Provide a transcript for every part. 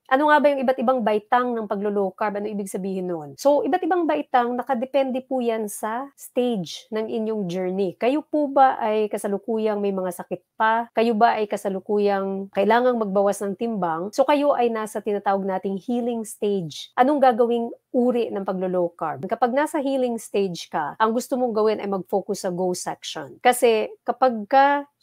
Ano nga ba yung iba't ibang baitang ng paglo-low carb? Ano ibig sabihin nun? So, iba't ibang baitang nakadepende po yan sa stage ng inyong journey. Kayo po ba ay kasalukuyang may mga sakit pa? Kayo ba ay kasalukuyang kailangang magbawas ng timbang? So, kayo ay nasa tinatawag nating healing stage. Anong gagawing uri ng paglo-low carb? Kapag nasa healing stage ka, ang gusto mong gawin ay mag-focus sa go section. Kasi kapag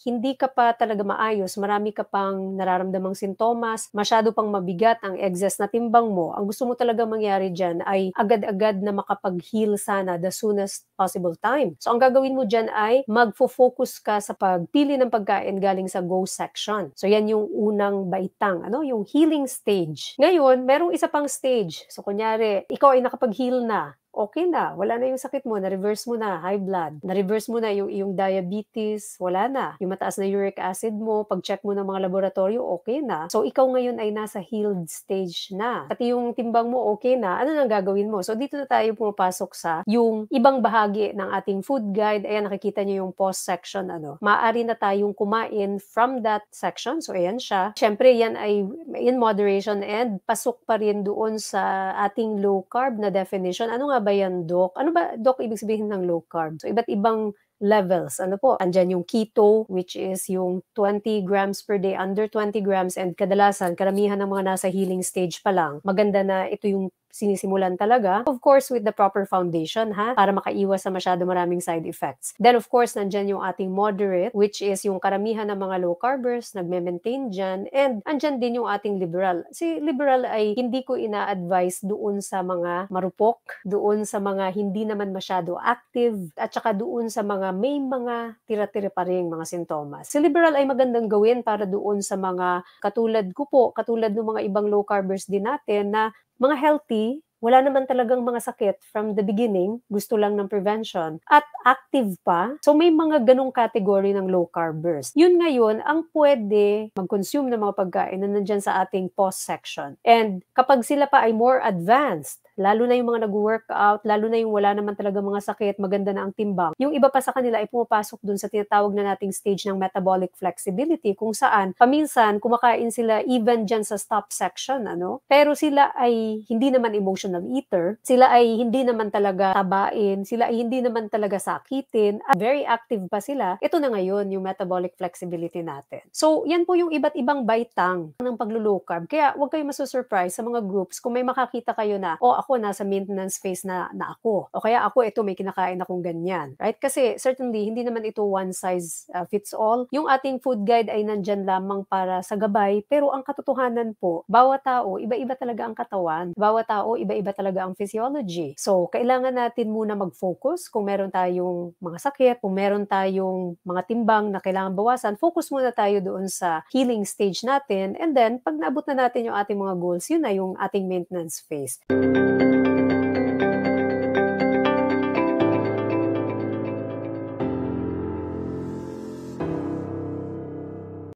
hindi ka pa talaga maayos, marami ka pang nararamdamang sintomas, masyado pang mabigat ang excess na timbang mo, ang gusto mo talaga mangyari dyan ay agad-agad na makapag-heal sana the soonest possible time. So, ang gagawin mo dyan ay magfo-focus ka sa pagpili ng pagkain galing sa go section. So, yan yung unang baitang, yung healing stage. Ngayon, merong isa pang stage. So, kunyari, ikaw ay nakapag-heal na. Okay na, wala na yung sakit mo, na-reverse mo na, high blood, na-reverse mo na yung iyong diabetes, wala na. Yung mataas na uric acid mo, pag-check mo ng mga laboratorio, okay na. So, ikaw ngayon ay nasa healed stage na. Pati yung timbang mo, okay na. Ano nang gagawin mo? So, dito na tayo pumapasok sa yung ibang bahagi ng ating food guide. Ayan, nakikita niyo yung pause section, Maaari na tayong kumain from that section. So, ayan siya. Siyempre, yan ay in moderation and pasok pa rin doon sa ating low carb na definition. Ano nga ba yan, Doc? Ano ba, Doc, ibig sabihin ng low carb? So, iba't ibang levels. Ano po? Andyan yung keto, which is yung 20 grams per day, under 20 grams, and kadalasan, karamihan ng mga nasa healing stage pa lang, maganda na ito yung sinisimulan talaga. Of course, with the proper foundation, para makaiwas sa masyado maraming side effects. Then, of course, nandyan yung ating moderate, which is yung karamihan ng mga low carbers, nagme-maintain dyan, and andyan din yung ating liberal. Si liberal ay hindi ko ina-advise doon sa mga marupok, doon sa mga hindi naman masyado active, at saka doon sa mga may mga tira-tira pa rin mga sintomas. Si liberal ay magandang gawin para doon sa mga katulad ko po, katulad ng mga ibang low carbers din natin na mga healthy, wala naman talagang mga sakit from the beginning, gusto lang ng prevention, at active pa. So may mga ganong category ng low carbers. Yun ngayon, ang pwede mag-consume ng mga pagkain na nandyan sa ating pause section. And kapag sila pa ay more advanced, lalo na yung mga nag-workout, lalo na yung wala naman talaga mga sakit, maganda na ang timbang. Yung iba pa sa kanila ay pumapasok dun sa tinatawag na nating stage ng metabolic flexibility, kung saan paminsan kumakain sila even dyan sa stop section, Pero sila ay hindi naman emotional eater, sila ay hindi naman talaga tabain, sila ay hindi naman talaga sakitin, at very active pa sila. Ito na ngayon yung metabolic flexibility natin. So, yan po yung iba't ibang baitang ng paglo-low carb. Kaya huwag kayo masusurprise sa mga groups kung may makakita kayo na, ako nasa maintenance phase na ako. O kaya ako, ito may kinakain akong ganyan. Right? Kasi certainly, hindi naman ito one size fits all. Yung ating food guide ay nandyan lamang para sa gabay, pero ang katotohanan po, bawat tao, iba-iba talaga ang katawan. Bawat tao, iba-iba talaga ang physiology. So, kailangan natin muna mag-focus kung meron tayong mga sakit, kung meron tayong mga timbang na kailangan bawasan, focus muna tayo doon sa healing stage natin, and then, pag naabot na natin yung ating mga goals, yun na yung ating maintenance phase.